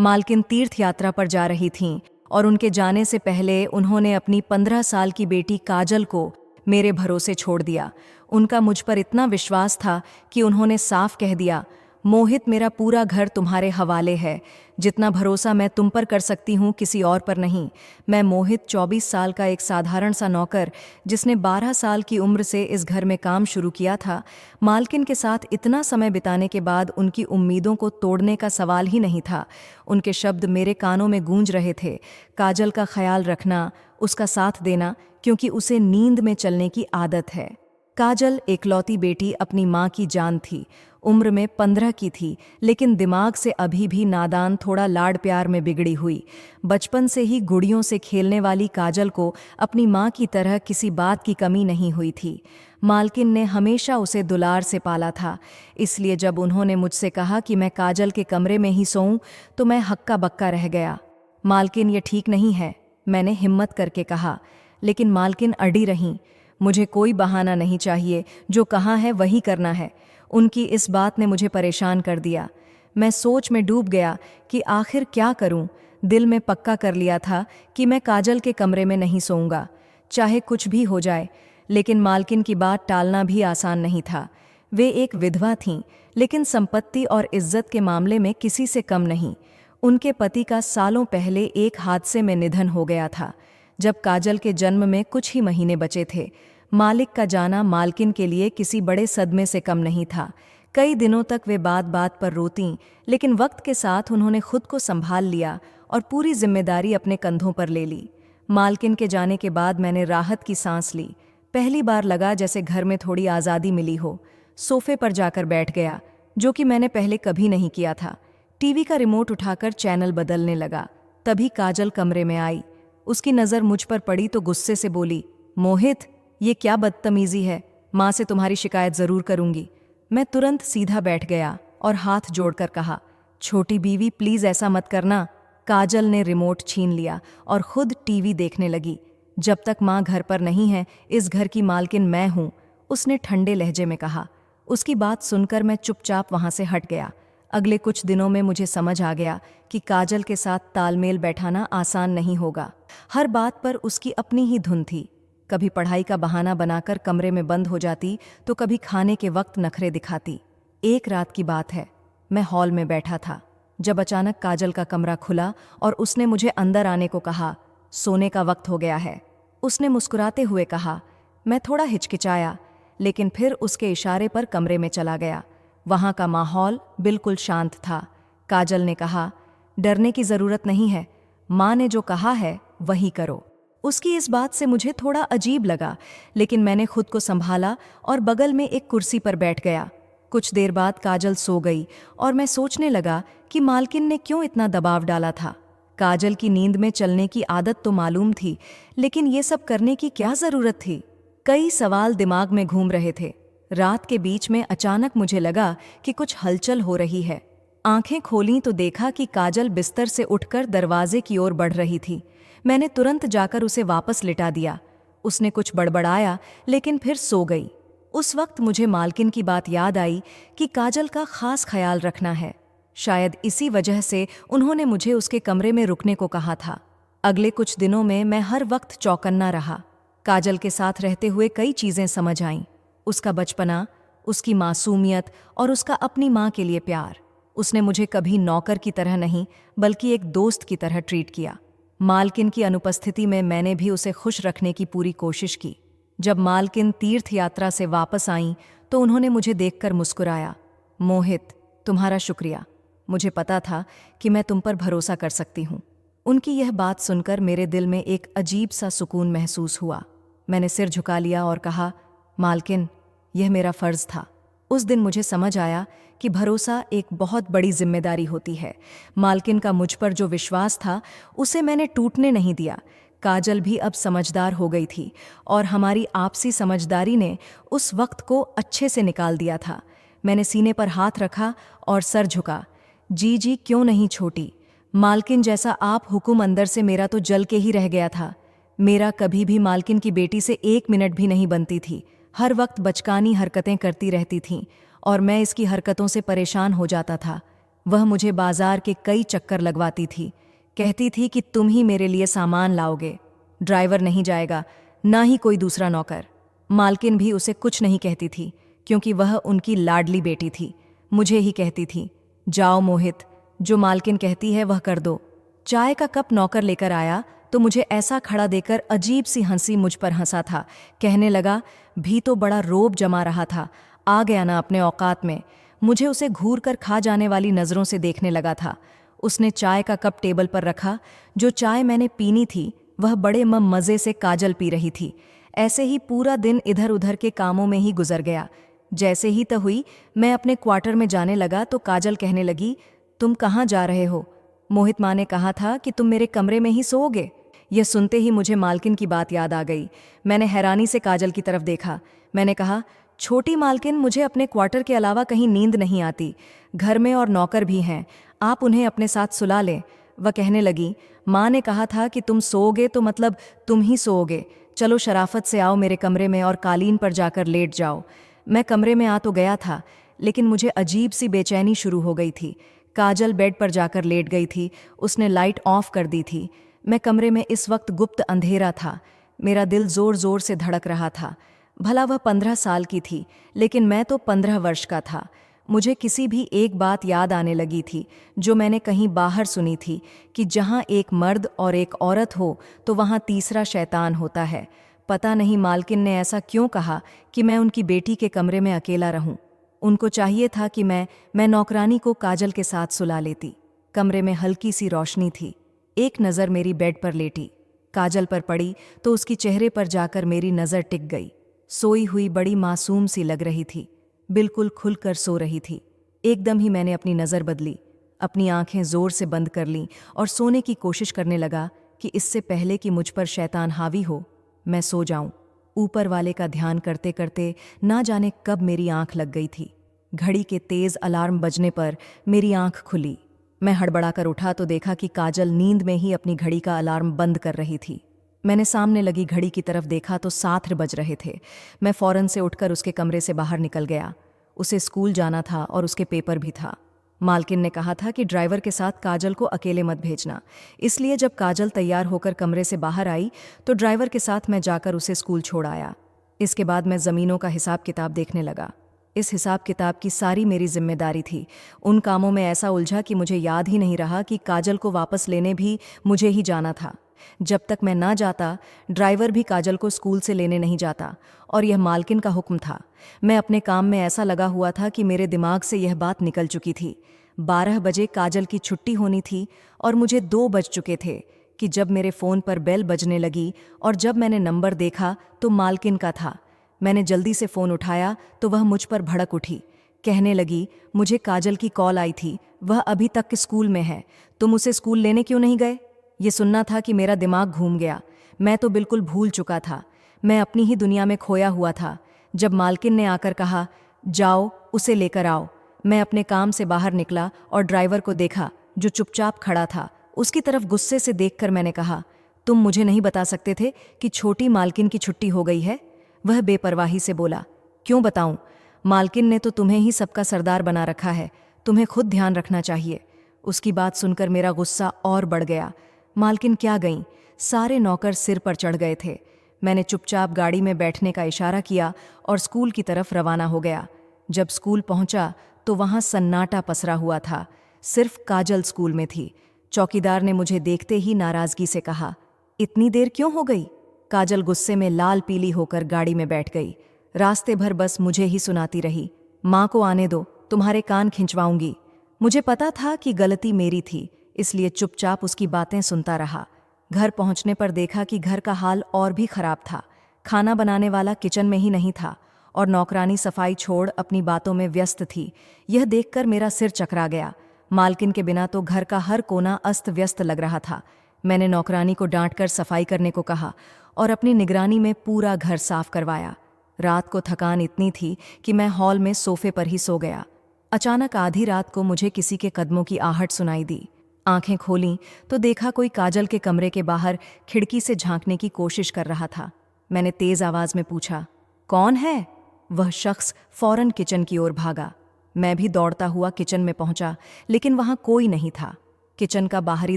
मालकिन तीर्थ यात्रा पर जा रही थीं और उनके जाने से पहले उन्होंने अपनी 15 साल की बेटी काजल को मेरे भरोसे छोड़ दिया। उनका मुझ पर इतना विश्वास था कि उन्होंने साफ कह दिया, मोहित, मेरा पूरा घर तुम्हारे हवाले है। जितना भरोसा मैं तुम पर कर सकती हूँ किसी और पर नहीं। मैं मोहित, 24 साल का एक साधारण सा नौकर, जिसने 12 साल की उम्र से इस घर में काम शुरू किया था। मालकिन के साथ इतना समय बिताने के बाद उनकी उम्मीदों को तोड़ने का सवाल ही नहीं था। उनके शब्द मेरे कानों में गूंज रहे थे, काजल का ख्याल रखना, उसका साथ देना, क्योंकि उसे नींद में चलने की आदत है। काजल एकलौती बेटी अपनी माँ की जान थी। उम्र में 15 की थी, लेकिन दिमाग से अभी भी नादान, थोड़ा लाड़ प्यार में बिगड़ी हुई। बचपन से ही गुड़ियों से खेलने वाली काजल को अपनी माँ की तरह किसी बात की कमी नहीं हुई थी। मालकिन ने हमेशा उसे दुलार से पाला था, इसलिए जब उन्होंने मुझसे कहा कि मैं काजल के कमरे में ही सोऊं, तो मैं हक्का बक्का रह गया। मालकिन, ये ठीक नहीं है, मैंने हिम्मत करके कहा। लेकिन मालकिन अड़ी रहीं। मुझे कोई बहाना नहीं चाहिए, जो कहा है वही करना है। उनकी इस बात ने मुझे परेशान कर दिया। मैं सोच में डूब गया कि आखिर क्या करूं। दिल में पक्का कर लिया था कि मैं काजल के कमरे में नहीं सोऊंगा, चाहे कुछ भी हो जाए। लेकिन मालकिन की बात टालना भी आसान नहीं था। वे एक विधवा थीं, लेकिन संपत्ति और इज्जत के मामले में किसी से कम नहीं। उनके पति का सालों पहले एक हादसे में निधन हो गया था, जब काजल के जन्म में कुछ ही महीने बचे थे। मालिक का जाना मालकिन के लिए किसी बड़े सदमे से कम नहीं था। कई दिनों तक वे बात बात पर रोतीं, लेकिन वक्त के साथ उन्होंने खुद को संभाल लिया और पूरी जिम्मेदारी अपने कंधों पर ले ली। मालकिन के जाने के बाद मैंने राहत की सांस ली। पहली बार लगा जैसे घर में थोड़ी आज़ादी मिली हो। सोफे पर जाकर बैठ गया, जो कि मैंने पहले कभी नहीं किया था। टीवी का रिमोट उठाकर चैनल बदलने लगा। तभी काजल कमरे में आई। उसकी नज़र मुझ पर पड़ी तो गुस्से से बोली, मोहित, ये क्या बदतमीजी है? माँ से तुम्हारी शिकायत ज़रूर करूंगी। मैं तुरंत सीधा बैठ गया और हाथ जोड़कर कहा, छोटी बीवी, प्लीज़ ऐसा मत करना। काजल ने रिमोट छीन लिया और खुद टीवी देखने लगी। जब तक माँ घर पर नहीं है, इस घर की मालकिन मैं हूँ, उसने ठंडे लहजे में कहा। उसकी बात सुनकर मैं चुपचाप वहाँ से हट गया। अगले कुछ दिनों में मुझे समझ आ गया कि काजल के साथ तालमेल बैठाना आसान नहीं होगा। हर बात पर उसकी अपनी ही धुन थी। कभी पढ़ाई का बहाना बनाकर कमरे में बंद हो जाती, तो कभी खाने के वक्त नखरे दिखाती। एक रात की बात है, मैं हॉल में बैठा था, जब अचानक काजल का कमरा खुला और उसने मुझे अंदर आने को कहा। सोने का वक्त हो गया है, उसने मुस्कुराते हुए कहा। मैं थोड़ा हिचकिचाया, लेकिन फिर उसके इशारे पर कमरे में चला गया। वहाँ का माहौल बिल्कुल शांत था। काजल ने कहा, डरने की ज़रूरत नहीं है, माँ ने जो कहा है वही करो। उसकी इस बात से मुझे थोड़ा अजीब लगा, लेकिन मैंने खुद को संभाला और बगल में एक कुर्सी पर बैठ गया। कुछ देर बाद काजल सो गई और मैं सोचने लगा कि मालकिन ने क्यों इतना दबाव डाला था। काजल की नींद में चलने की आदत तो मालूम थी, लेकिन ये सब करने की क्या ज़रूरत थी? कई सवाल दिमाग में घूम रहे थे। रात के बीच में अचानक मुझे लगा कि कुछ हलचल हो रही है। आंखें खोलीं तो देखा कि काजल बिस्तर से उठकर दरवाजे की ओर बढ़ रही थी। मैंने तुरंत जाकर उसे वापस लिटा दिया। उसने कुछ बड़बड़ाया, लेकिन फिर सो गई। उस वक्त मुझे मालकिन की बात याद आई कि काजल का खास ख्याल रखना है। शायद इसी वजह से उन्होंने मुझे उसके कमरे में रुकने को कहा था। अगले कुछ दिनों में मैं हर वक्त चौकन्ना रहा। काजल के साथ रहते हुए कई चीज़ें समझ आईं। उसका बचपना, उसकी मासूमियत और उसका अपनी माँ के लिए प्यार। उसने मुझे कभी नौकर की तरह नहीं, बल्कि एक दोस्त की तरह ट्रीट किया। मालकिन की अनुपस्थिति में मैंने भी उसे खुश रखने की पूरी कोशिश की। जब मालकिन तीर्थ यात्रा से वापस आईं, तो उन्होंने मुझे देखकर मुस्कुराया। मोहित, तुम्हारा शुक्रिया। मुझे पता था कि मैं तुम पर भरोसा कर सकती हूँ। उनकी यह बात सुनकर मेरे दिल में एक अजीब सा सुकून महसूस हुआ। मैंने सिर झुका लिया और कहा, मालकिन, यह मेरा फ़र्ज़ था। उस दिन मुझे समझ आया कि भरोसा एक बहुत बड़ी जिम्मेदारी होती है। मालकिन का मुझ पर जो विश्वास था, उसे मैंने टूटने नहीं दिया। काजल भी अब समझदार हो गई थी और हमारी आपसी समझदारी ने उस वक्त को अच्छे से निकाल दिया था। मैंने सीने पर हाथ रखा और सर झुका। जी जी, क्यों नहीं छोटी। मालकिन जैसा आप हुक्म, अंदर से मेरा तो जल के ही रह गया था। मेरा कभी भी मालकिन की बेटी से 1 मिनट भी नहीं बनती थी। हर वक्त बचकानी हरकतें करती रहती थीं और मैं इसकी हरकतों से परेशान हो जाता था। वह मुझे बाजार के कई चक्कर लगवाती थी। कहती थी कि तुम ही मेरे लिए सामान लाओगे, ड्राइवर नहीं जाएगा, ना ही कोई दूसरा नौकर। मालकिन भी उसे कुछ नहीं कहती थी, क्योंकि वह उनकी लाडली बेटी थी। मुझे ही कहती थी, जाओ मोहित, जो मालकिन कहती है वह कर दो। चाय का कप नौकर लेकर आया तो मुझे ऐसा खड़ा देकर अजीब सी हंसी मुझ पर हंसा था। कहने लगा, भी तो बड़ा रोब जमा रहा था, आ गया ना अपने औकात में। मुझे उसे घूर कर खा जाने वाली नज़रों से देखने लगा था। उसने चाय का कप टेबल पर रखा। जो चाय मैंने पीनी थी वह बड़े मज़े से काजल पी रही थी। ऐसे ही पूरा दिन इधर उधर के कामों में ही गुजर गया। जैसे ही हुई मैं अपने क्वार्टर में जाने लगा तो काजल कहने लगी, तुम कहाँ जा रहे हो? मोहित माँ ने कहा था कि तुम मेरे कमरे में ही सोओगे। यह सुनते ही मुझे मालकिन की बात याद आ गई। मैंने हैरानी से काजल की तरफ देखा। मैंने कहा, छोटी मालकिन, मुझे अपने क्वार्टर के अलावा कहीं नींद नहीं आती। घर में और नौकर भी हैं, आप उन्हें अपने साथ सुला लें। वह कहने लगी, माँ ने कहा था कि तुम सोओगे तो मतलब तुम ही सोओगे। चलो शराफत से आओ मेरे कमरे में और कालीन पर जाकर लेट जाओ। मैं कमरे में आ तो गया था, लेकिन मुझे अजीब सी बेचैनी शुरू हो गई थी। काजल बेड पर जाकर लेट गई थी। उसने लाइट ऑफ कर दी थी। मैं कमरे में इस वक्त गुप्त अंधेरा था। मेरा दिल जोर जोर से धड़क रहा था। भला वह 15 साल की थी, लेकिन मैं तो 15 वर्ष का था। मुझे किसी भी एक बात याद आने लगी थी जो मैंने कहीं बाहर सुनी थी कि जहाँ एक मर्द और एक औरत हो तो वहाँ तीसरा शैतान होता है। पता नहीं मालकिन ने ऐसा क्यों कहा कि मैं उनकी बेटी के कमरे में अकेला रहूं। उनको चाहिए था कि मैं नौकरानी को काजल के साथ सुला लेती। कमरे में हल्की सी रोशनी थी। एक नज़र मेरी बेड पर लेटी, काजल पर पड़ी तो उसकी चेहरे पर जाकर मेरी नज़र टिक गई। सोई हुई बड़ी मासूम सी लग रही थी, बिल्कुल खुलकर सो रही थी। एकदम ही मैंने अपनी नज़र बदली, अपनी आंखें जोर से बंद कर लीं और सोने की कोशिश करने लगा कि इससे पहले कि मुझ पर शैतान हावी हो, मैं सो जाऊं। ऊपर वाले का ध्यान करते करते ना जाने कब मेरी आंख लग गई थी। घड़ी के तेज अलार्म बजने पर मेरी आंख खुली। मैं हड़बड़ाकर उठा तो देखा कि काजल नींद में ही अपनी घड़ी का अलार्म बंद कर रही थी। मैंने सामने लगी घड़ी की तरफ देखा तो 7 बज रहे थे। मैं फौरन से उठकर उसके कमरे से बाहर निकल गया। उसे स्कूल जाना था और उसके पेपर भी था। मालकिन ने कहा था कि ड्राइवर के साथ काजल को अकेले मत भेजना। इसलिए जब काजल तैयार होकर कमरे से बाहर आई तो ड्राइवर के साथ मैं जाकर उसे स्कूल छोड़ आया। इसके बाद मैं ज़मीनों का हिसाब किताब देखने लगा। इस हिसाब किताब की सारी मेरी जिम्मेदारी थी। उन कामों में ऐसा उलझा कि मुझे याद ही नहीं रहा कि काजल को वापस लेने भी मुझे ही जाना था। जब तक मैं ना जाता, ड्राइवर भी काजल को स्कूल से लेने नहीं जाता, और यह मालकिन का हुक्म था। मैं अपने काम में ऐसा लगा हुआ था कि मेरे दिमाग से यह बात निकल चुकी थी। 12 बजे काजल की छुट्टी होनी थी और मुझे 2 बज चुके थे कि जब मेरे फ़ोन पर बेल बजने लगी और जब मैंने नंबर देखा तो मालकिन का था। मैंने जल्दी से फ़ोन उठाया तो वह मुझ पर भड़क उठी। कहने लगी, मुझे काजल की कॉल आई थी, वह अभी तक स्कूल में है, तुम उसे स्कूल लेने क्यों नहीं गए? ये सुनना था कि मेरा दिमाग घूम गया। मैं तो बिल्कुल भूल चुका था। मैं अपनी ही दुनिया में खोया हुआ था। जब मालकिन ने आकर कहा, जाओ उसे लेकर आओ, मैं अपने काम से बाहर निकला और ड्राइवर को देखा जो चुपचाप खड़ा था। उसकी तरफ गुस्से से देखकर मैंने कहा, तुम मुझे नहीं बता सकते थे कि छोटी मालकिन की छुट्टी हो गई है? वह बेपरवाही से बोला, क्यों बताऊं? मालकिन ने तो तुम्हें ही सबका सरदार बना रखा है, तुम्हें खुद ध्यान रखना चाहिए। उसकी बात सुनकर मेरा गुस्सा और बढ़ गया। मालकिन क्या गईं? सारे नौकर सिर पर चढ़ गए थे। मैंने चुपचाप गाड़ी में बैठने का इशारा किया और स्कूल की तरफ रवाना हो गया। जब स्कूल पहुंचा तो वहां सन्नाटा पसरा हुआ था। सिर्फ काजल स्कूल में थी। चौकीदार ने मुझे देखते ही नाराजगी से कहा, इतनी देर क्यों हो गई? काजल गुस्से में लाल पीली होकर गाड़ी में बैठ गई। रास्ते भर बस मुझे ही सुनाती रही, माँ को आने दो, तुम्हारे कान खिंचवाऊंगी। मुझे पता था कि गलती मेरी थी, इसलिए चुपचाप उसकी बातें सुनता रहा। घर पहुंचने पर देखा कि घर का हाल और भी खराब था। खाना बनाने वाला किचन में ही नहीं था और नौकरानी सफाई छोड़ अपनी बातों में व्यस्त थी। यह देखकर मेरा सिर चकरा गया। मालकिन के बिना तो घर का हर कोना अस्त व्यस्त लग रहा था। मैंने नौकरानी को डांटकर सफाई करने को कहा और अपनी निगरानी में पूरा घर साफ करवाया। रात को थकान इतनी थी कि मैं हॉल में सोफे पर ही सो गया। अचानक आधी रात को मुझे किसी के कदमों की आहट सुनाई दी। आंखें खोलीं तो देखा कोई काजल के कमरे के बाहर खिड़की से झांकने की कोशिश कर रहा था। मैंने तेज आवाज में पूछा, कौन है? वह शख्स फौरन किचन की ओर भागा। मैं भी दौड़ता हुआ किचन में पहुंचा, लेकिन वहां कोई नहीं था। किचन का बाहरी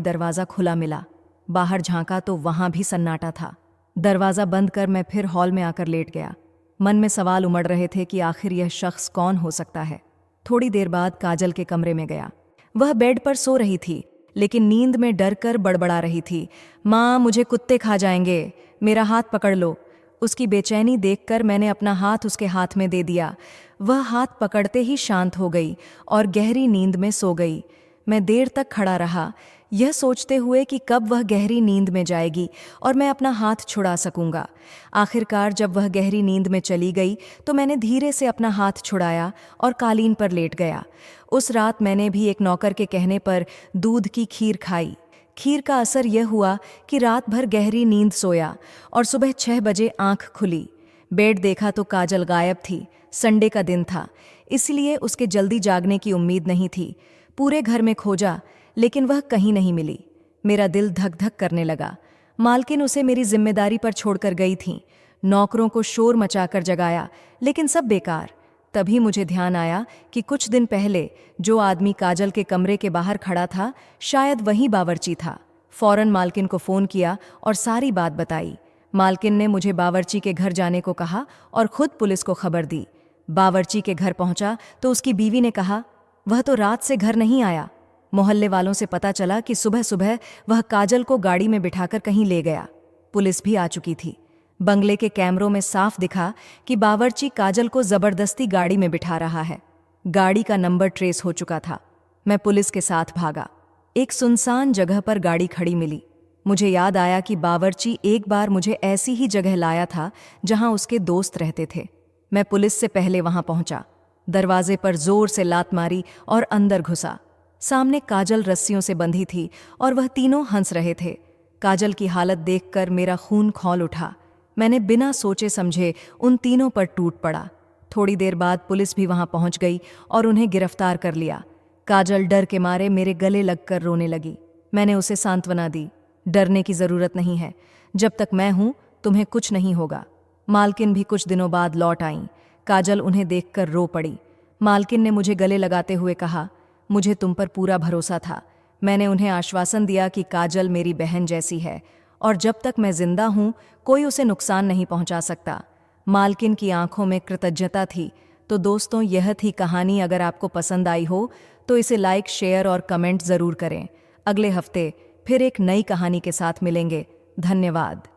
दरवाज़ा खुला मिला। बाहर झांका तो वहां भी सन्नाटा था। दरवाज़ा बंद कर मैं फिर हॉल में आकर लेट गया। मन में सवाल उमड़ रहे थे कि आखिर यह शख्स कौन हो सकता है। थोड़ी देर बाद काजल के कमरे में गया। वह बेड पर सो रही थी, लेकिन नींद में डर कर बड़बड़ा रही थी। माँ, मुझे कुत्ते खा जाएंगे, मेरा हाथ पकड़ लो। उसकी बेचैनी देखकर मैंने अपना हाथ उसके हाथ में दे दिया। वह हाथ पकड़ते ही शांत हो गई और गहरी नींद में सो गई। मैं देर तक खड़ा रहा, यह सोचते हुए कि कब वह गहरी नींद में जाएगी और मैं अपना हाथ छुड़ा सकूंगा। आखिरकार जब वह गहरी नींद में चली गई तो मैंने धीरे से अपना हाथ छुड़ाया और कालीन पर लेट गया। उस रात मैंने भी एक नौकर के कहने पर दूध की खीर खाई। खीर का असर यह हुआ कि रात भर गहरी नींद सोया और सुबह 6 बजे आंख खुली। बेड देखा तो काजल गायब थी। संडे का दिन था, इसलिए उसके जल्दी जागने की उम्मीद नहीं थी। पूरे घर में खोजा, लेकिन वह कहीं नहीं मिली। मेरा दिल धक धक करने लगा। मालकिन उसे मेरी जिम्मेदारी पर छोड़कर गई थीं। नौकरों को शोर मचाकर जगाया, लेकिन सब बेकार। तभी मुझे ध्यान आया कि कुछ दिन पहले जो आदमी काजल के कमरे के बाहर खड़ा था, शायद वही बावर्ची था। फौरन मालकिन को फ़ोन किया और सारी बात बताई। मालकिन ने मुझे बावर्ची के घर जाने को कहा और खुद पुलिस को खबर दी। बावर्ची के घर पहुंचा तो उसकी बीवी ने कहा, वह तो रात से घर नहीं आया। मोहल्ले वालों से पता चला कि सुबह सुबह वह काजल को गाड़ी में बिठाकर कहीं ले गया। पुलिस भी आ चुकी थी। बंगले के कैमरों में साफ दिखा कि बावर्ची काजल को जबरदस्ती गाड़ी में बिठा रहा है। गाड़ी का नंबर ट्रेस हो चुका था। मैं पुलिस के साथ भागा। एक सुनसान जगह पर गाड़ी खड़ी मिली। मुझे याद आया कि बावर्ची एक बार मुझे ऐसी ही जगह लाया था जहां उसके दोस्त रहते थे। मैं पुलिस से पहले वहां पहुंचा। दरवाजे पर जोर से लात मारी और अंदर घुसा। सामने काजल रस्सियों से बंधी थी और वह तीनों हंस रहे थे। काजल की हालत देखकर मेरा खून खौल उठा। मैंने बिना सोचे समझे उन तीनों पर टूट पड़ा। थोड़ी देर बाद पुलिस भी वहां पहुंच गई और उन्हें गिरफ्तार कर लिया। काजल डर के मारे मेरे गले लगकर रोने लगी। मैंने उसे सांत्वना दी, डरने की जरूरत नहीं है, जब तक मैं हूं तुम्हें कुछ नहीं होगा। मालकिन भी कुछ दिनों बाद लौट आईं। काजल उन्हें देखकर रो पड़ी। मालकिन ने मुझे गले लगाते हुए कहा, मुझे तुम पर पूरा भरोसा था। मैंने उन्हें आश्वासन दिया कि काजल मेरी बहन जैसी है और जब तक मैं जिंदा हूं कोई उसे नुकसान नहीं पहुंचा सकता। मालकिन की आंखों में कृतज्ञता थी। तो दोस्तों, यह थी कहानी। अगर आपको पसंद आई हो तो इसे लाइक, शेयर और कमेंट ज़रूर करें। अगले हफ्ते फिर एक नई कहानी के साथ मिलेंगे। धन्यवाद।